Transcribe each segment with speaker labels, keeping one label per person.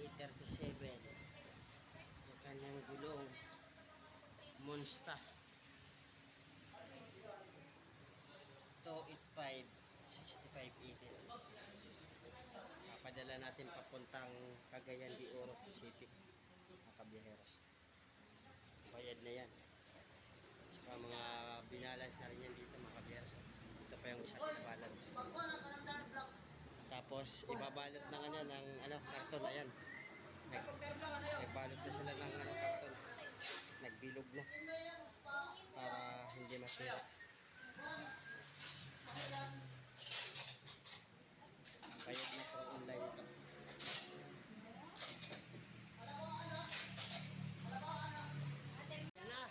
Speaker 1: 2837. Yung kanyang gulong Monster 285 6580. Papadala natin papuntang Cagayan de Oro City, mga kabiyaheros. Bayad na yan. At saka mga binalance na rin yan dito, mga kabiyaheros. Ito pa yung isa balance. Tapos ibabalot na nga ng karton. Ayan, nagbalot na sila ng karton. Nagbilog na para hindi masira. Bayad na sa online ito. Yan na.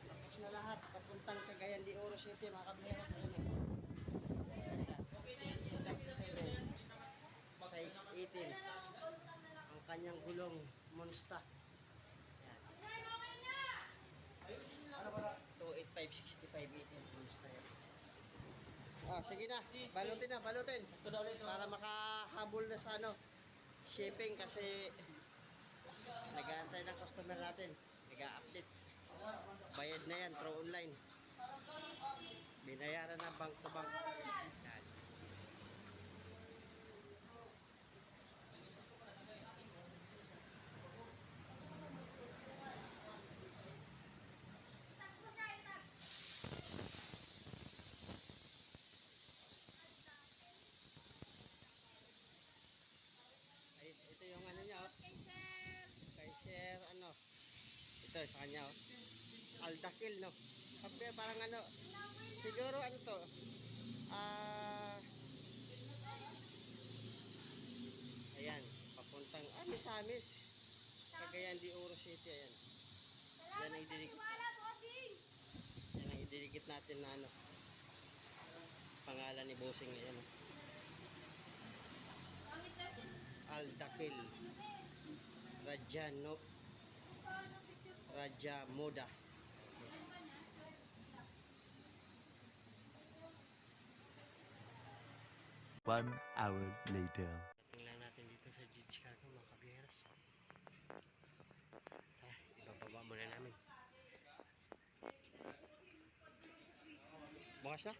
Speaker 1: Tapos na lahat. Papuntang Cagayan de Oro City, mga kabiyaheros. Size 18. Ang kanyang gulong Monster. Yan. 285 6580 Monster yan. Sige na, balutin para makahabol na sa shipping, kasi nag-aantay ng customer natin, nag-a-update. Bayad na yan through online, binayaran na bank to bank. Yan. Ito yung niya, kay Sir ito sa kanya, Aldakil, parang siguro to, ayan, papuntang Misamis, Cagayan de Oro City. Ayan, yan ang ididikit natin na pangalan ni bossing. Ayan, Aldakil Raja Moda.
Speaker 2: One hour later.
Speaker 1: Tingnan natin dito sa Jits Cargo, mga kabiyaheros. Ibababa muna namin. Bukas na.